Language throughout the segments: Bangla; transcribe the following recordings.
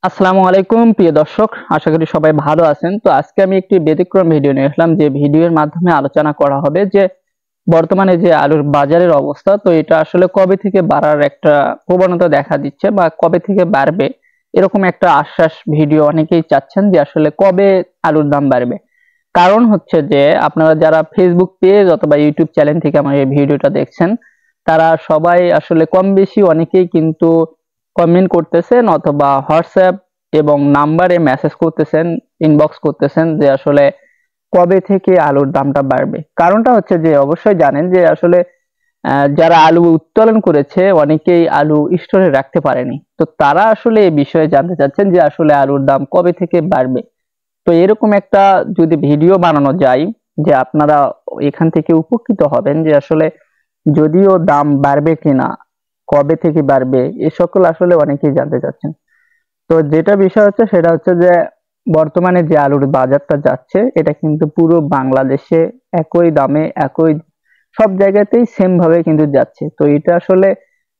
আসসালামু আলাইকুম প্রিয় দর্শক, আশা করি সবাই ভালো আছেন। তো আজকে আমি একটি ব্যতিক্রম ভিডিও নিয়ে আসলাম, যে ভিডিওর মাধ্যমে আলোচনা করা হবে যে বর্তমানে যে আলুর বাজারের অবস্থা, তো এটা আসলে কবে থেকে বাড়ার একটা প্রবণতা দেখা দিচ্ছে বা কবে থেকে বাড়বে, এরকম একটা আশ্বাস ভিডিও অনেকেই চাচ্ছেন যে আসলে কবে আলুর দাম বাড়বে। কারণ হচ্ছে যে আপনারা যারা ফেসবুক পেজ অথবা ইউটিউব চ্যানেল থেকে আমার এই ভিডিওটা দেখছেন, তারা সবাই আসলে কম বেশি অনেকেই কিন্তু কমেন্ট করতেছেন অথবা হোয়াটসঅ্যাপ এবং নাম্বারে মেসেজ করতেছেন, ইনবক্স করতেছেন যে আসলে কবে থেকে আলুর দামটা বাড়বে। কারণটা হচ্ছে যে অবশ্যই জানেন যে আসলে যারা আলু উত্তোলন করেছে অনেকেই আলু স্টোরে রাখতে পারেনি, তো তারা আসলে এই বিষয়ে জানতে চাচ্ছেন যে আসলে আলুর দাম কবে থেকে বাড়বে। তো এরকম একটা যদি ভিডিও বানানো যায় যে আপনারা এখান থেকে উপকৃত হবেন যে আসলে যদিও দাম বাড়বে কিনা, কবে থেকে বাড়বে, এ সকল আসলে অনেকেই জানতে চাচ্ছেন। তো যেটা বিষয় হচ্ছে সেটা হচ্ছে যে বর্তমানে যে আলুর বাজারটা যাচ্ছে, এটা কিন্তু পুরো বাংলাদেশে একই দামে একই সব জায়গাতেই সেম ভাবে কিন্তু যাচ্ছে। তো এটা আসলে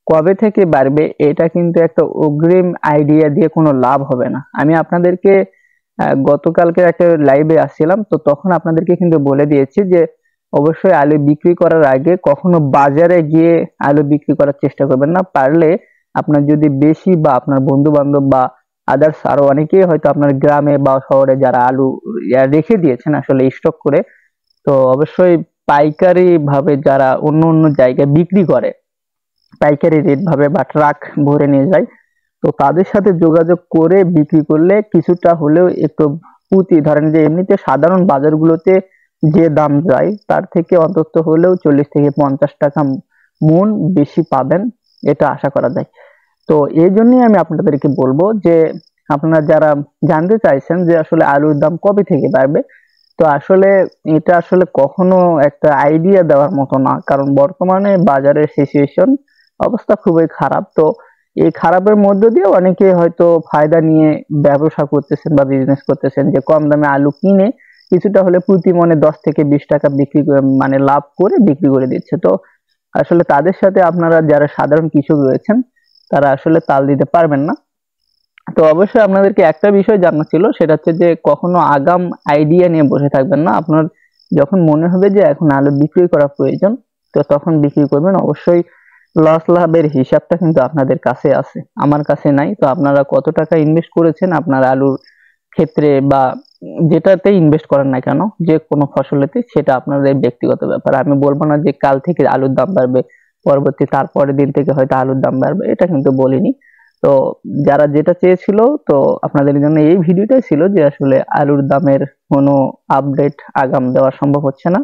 কবে থেকে বাড়বে, এটা কিন্তু একটা অগ্রিম আইডিয়া দিয়ে কোনো লাভ হবে না। আমি আপনাদেরকে গতকালকে একটা লাইভে আসছিলাম, তো তখন আপনাদেরকে কিন্তু বলে দিয়েছি যে অবশ্যই আলু বিক্রি করার আগে কখনো বাজারে গিয়ে আলু বিক্রি করার চেষ্টা করবেন না। পারলে আপনার যদি বেশি বা আপনার বন্ধু বান্ধব বা আদার্স আরো অনেকেই হয়তো আপনার গ্রামে বা শহরে যারা আলু রেখে দিয়েছেন আসলে স্টক করে, তো অবশ্যই পাইকারি ভাবে যারা অন্য অন্য জায়গায় বিক্রি করে, পাইকারি রেট ভাবে বা ট্রাক ভরে নিয়ে যায়, তো তাদের সাথে যোগাযোগ করে বিক্রি করলে কিছুটা হলেও একটু প্রতি ধরেন যে এমনিতে সাধারণ বাজারগুলোতে যে দাম যায় তার থেকে অন্তত হলেও 40 থেকে 50 টাকা মন বেশি পাবেন, এটা আশা করা যায়। তো এই জন্যই আমি আপনাদেরকে বলবো যে আপনারা যারা জানতে চাইছেন যে আসলে আলুর দাম কবে থেকে বাড়বে, তো আসলে এটা আসলে কখনো একটা আইডিয়া দেওয়ার মতো না, কারণ বর্তমানে বাজারের সিচুয়েশন অবস্থা খুবই খারাপ। তো এই খারাপের মধ্য দিয়ে অনেকে হয়তো ফায়দা নিয়ে ব্যবসা করতেছেন বা বিজনেস করতেছেন, যে কম দামে আলু কিনে কিছুটা হলে প্রতি মনে 10 থেকে 20 টাকা বিক্রি মানে লাভ করে বিক্রি করে দিচ্ছে। তো আসলে তাদের সাথে আপনারা যারা সাধারণ কৃষক রয়েছেন তারা আসলে তাল দিতে পারবেন না। তো অবশ্যই আপনাদেরকে একটা বিষয় জানা ছিল, সেটা হচ্ছে যে কখনো আগাম আইডিয়া নিয়ে বসে থাকবেন না। আপনার যখন মনে হবে যে এখন আলু বিক্রি করা প্রয়োজন, তো তখন বিক্রি করবেন। অবশ্যই লস লাভের হিসাবটা কিন্তু আপনাদের কাছে আছে, আমার কাছে নাই। তো আপনারা কত টাকা ইনভেস্ট করেছেন আপনার আলুর ক্ষেত্রে বা যেটাতে ইনভেস্ট করেন না কেন, যে কোনো ফসলেতে, সেটা আপনাদের ব্যক্তিগত ব্যাপার। আমি বলবো না যে কাল থেকে আলুর দাম বাড়বে, পরবর্তী তারপরের দিন থেকে হয়তো আলুর দাম বাড়বে, এটা কিন্তু বলিনি। তো যারা যেটা চেয়েছিল, তো আপনাদের জন্য এই ভিডিওটাই ছিল যে আসলে আলুর দামের কোনো আপডেট আগাম দেওয়া সম্ভব হচ্ছে না।